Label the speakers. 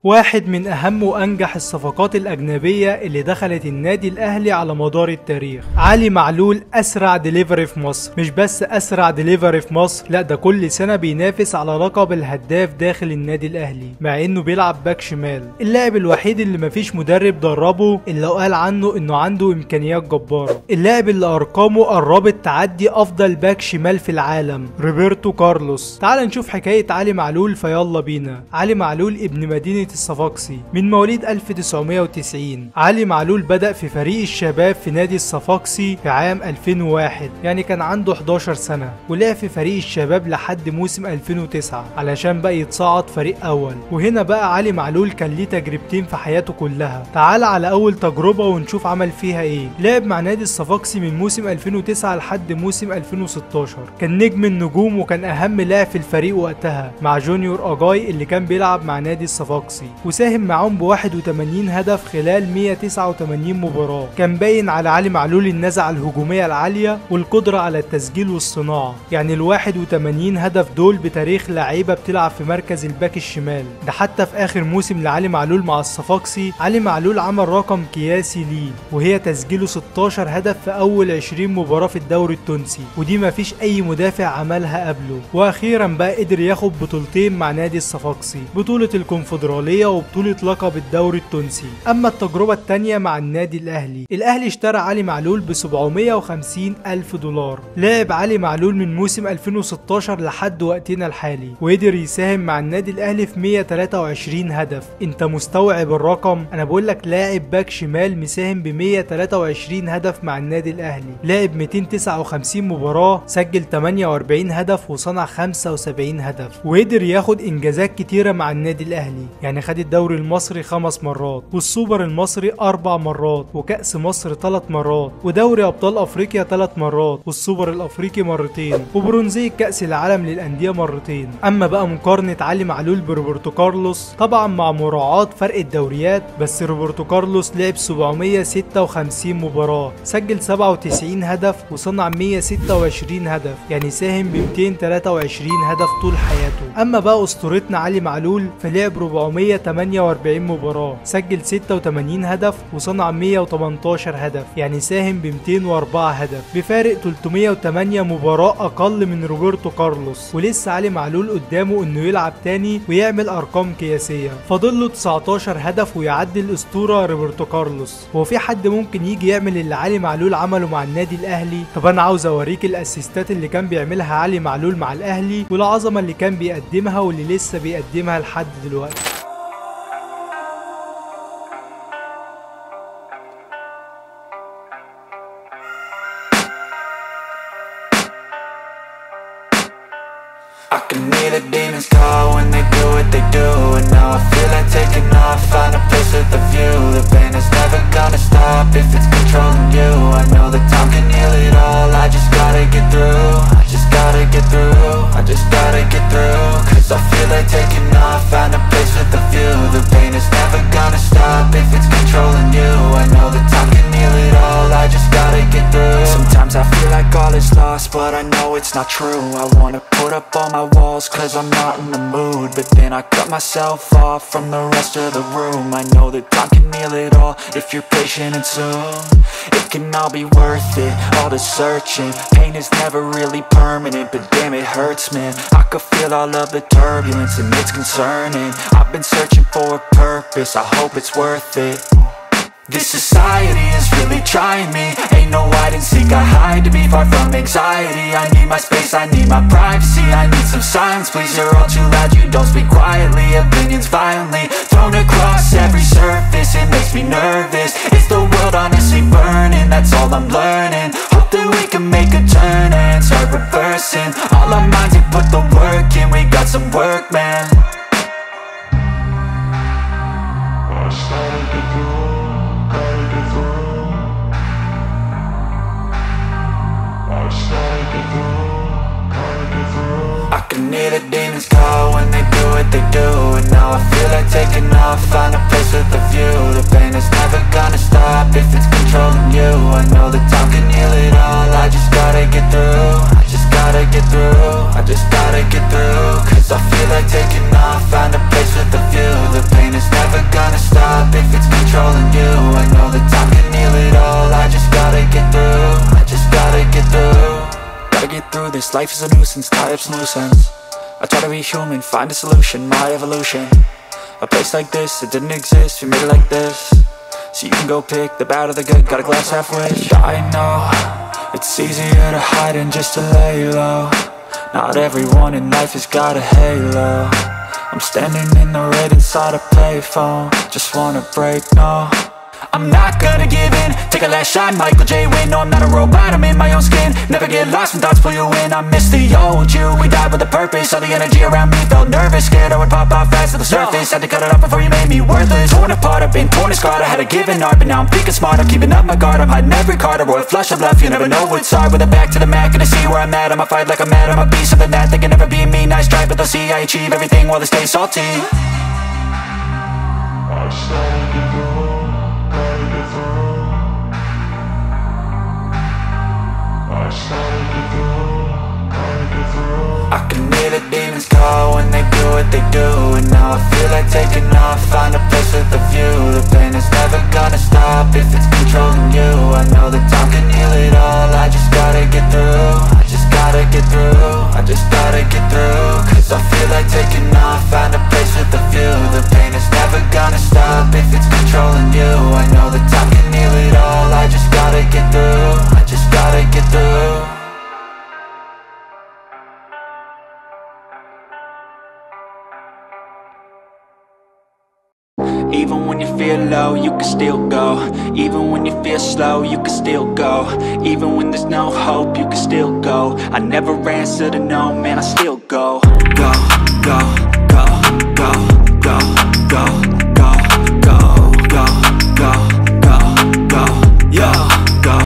Speaker 1: واحد من أهم وأنجح الصفقات الأجنبية اللي دخلت النادي الأهلي على مدار التاريخ. علي معلول أسرع ديليفري في مصر، مش بس أسرع ديليفري في مصر، لا ده كل سنة بينافس على لقب الهداف داخل النادي الأهلي، مع إنه بيلعب باك شمال. اللاعب الوحيد اللي مفيش مدرب دربه إلا قال عنه إنه عنده إمكانيات جبارة. اللاعب اللي أرقامه قربت تعدي أفضل باك شمال في العالم، روبرتو كارلوس. تعال نشوف حكاية علي معلول فيلا بينا. علي معلول ابن مدينة الصفاقسي، من مواليد 1990. علي معلول بدأ في فريق الشباب في نادي الصفاقسي في عام 2001، يعني كان عنده 11 سنة، ولعب في فريق الشباب لحد موسم 2009 علشان بقى يتصعد فريق أول. وهنا بقى علي معلول كان ليه تجربتين في حياته كلها. تعال على أول تجربة ونشوف عمل فيها إيه. لعب مع نادي الصفاقسي من موسم 2009 لحد موسم 2016، كان نجم النجوم وكان أهم لاعب في الفريق وقتها مع جونيور أجاي اللي كان بيلعب مع نادي الصفاقسي، وساهم معاهم ب 81 هدف خلال 189 مباراة. كان باين على علي معلول النزعة الهجومية العالية والقدرة على التسجيل والصناعة، يعني ال 81 هدف دول بتاريخ لعيبة بتلعب في مركز الباك الشمال. ده حتى في آخر موسم لعلي معلول مع الصفاقسي، علي معلول عمل رقم قياسي ليه، وهي تسجيله 16 هدف في أول 20 مباراة في الدوري التونسي، ودي مفيش أي مدافع عملها قبله. وأخيرا بقى قدر ياخد بطولتين مع نادي الصفاقسي، بطولة الكونفدرالية وبطولة لقب الدوري التونسي. اما التجربة التانية مع النادي الاهلي اشترى علي معلول ب 750 الف دولار. لعب علي معلول من موسم 2016 لحد وقتنا الحالي، وقدر يساهم مع النادي الاهلي في 123 هدف. انت مستوعب الرقم؟ انا بقول لك لاعب باك شمال مساهم ب 123 هدف مع النادي الاهلي. لعب 259 مباراة، سجل 48 هدف وصنع 75 هدف، وقدر ياخد انجازات كتيرة مع النادي الاهلي، يعني خد الدوري المصري 5 مرات، والسوبر المصري 4 مرات، وكأس مصر 3 مرات، ودوري ابطال افريقيا 3 مرات، والسوبر الافريقي مرتين، وبرونزية كأس العالم للأندية مرتين. اما بقى مقارنة علي معلول بروبرتو كارلوس، طبعا مع مراعاة فرق الدوريات، بس روبرتو كارلوس لعب 756 مباراة، سجل 97 هدف وصنع 126 هدف، يعني ساهم ب 223 هدف طول حياته. اما بقى اسطورتنا علي معلول فلعب 448 مباراة، سجل 86 هدف وصنع 118 هدف، يعني ساهم ب 204 هدف، بفارق 308 مباراة أقل من روبرتو كارلوس. ولسه علي معلول قدامه إنه يلعب تاني ويعمل أرقام قياسية، فاضل له 19 هدف ويعدي الأسطورة روبرتو كارلوس. هو في حد ممكن يجي يعمل اللي علي معلول عمله مع النادي الأهلي؟ طب أنا عاوز أوريك الأسيستات اللي كان بيعملها علي معلول مع الأهلي، والعظمة اللي كان بيقدمها واللي لسه بيقدمها لحد دلوقتي.
Speaker 2: I can hear the demons call when they do what they do, and now I feel like taking off, find a place with a view. The pain is never gonna stop if it's controlling you. I know that time can heal it all, I just gotta get through. I just gotta get through, I just gotta get through. Cause I feel like taking off, find a place with a view. The pain is never gonna stop if it's controlling you. I know that time can heal it all, I just gotta get through. Sometimes I feel like all is lost, but I know it's not true. I wanna put up all my walls cause I'm not in the mood, but then I cut myself off from the rest of the room. I know that time can heal it all if you're patient, and soon it can all be worth it, all the searching. Pain is never really permanent, but damn it hurts, man. I could feel all of the turbulence and it's concerning. I've been searching for a purpose, I hope it's worth it. This society is really trying me. Ain't no hide and seek, I hide to be far from anxiety. I need my space, I need my privacy. I need some silence, please, you're all too loud. You don't speak quietly, opinions violently thrown across every surface. It makes me nervous, it's the world honestly burning. That's all I'm learning, hope that we can make a turn and start reversing. All our minds have put the work in, we got some work, man. I can hear the demons call when they do what they do, and now I feel like taking off, find a place with a view. The pain is never gonna stop if it's controlling you. I know that time can heal it all, I just gotta get through. I just gotta get through, I just gotta get through. Cause I feel like taking off, find a place with a view. The pain is never This life is a nuisance, tie up some loose ends. I try to be human, find a solution, my evolution. A place like this, it didn't exist, we made it like this. So you can go pick the bad or the good, got a glass halfway. I know, it's easier to hide than just to lay low. Not everyone in life has got a halo. I'm standing in the red inside a payphone. Just wanna break, no, I'm not gonna give in. Take a last shot, Michael J. Win. No, I'm not a robot, I'm in my own skin. Never get lost when thoughts pull you in. I miss the old you, we died with a purpose. All the energy around me felt nervous. Scared I would pop off fast to the surface. Had to cut it off before you made me worthless. Torn apart, I've been torn and scarred. I had a given art, but now I'm thinking smart. I'm keeping up my guard, I'm hiding every card. A royal flush of left, you never know what's hard. With a back to the mat, gonna see where I'm at. I'ma fight like I'm mad, I'ma be something that they can never be me. Nice try, but they'll see I achieve everything while they stay salty. I started to go. I can hear the demons call when they do what they do. And now I feel like taking off, find a place with a view. The pain is never gonna stop if it's controlling you. I know that time can heal it all, I just gotta get through. I just gotta get through, I just gotta get through. Cause I feel like taking off, find a place with a view. The pain is never gonna stop if it's controlling you. I know that time can heal it all, I just gotta get through. I just gotta get through. Even when you feel low, you can still go. Even when you feel slow, you can still go. Even when there's no hope, you can still go. I never answer to no, man, I still go. Go, go, go, go, go, go.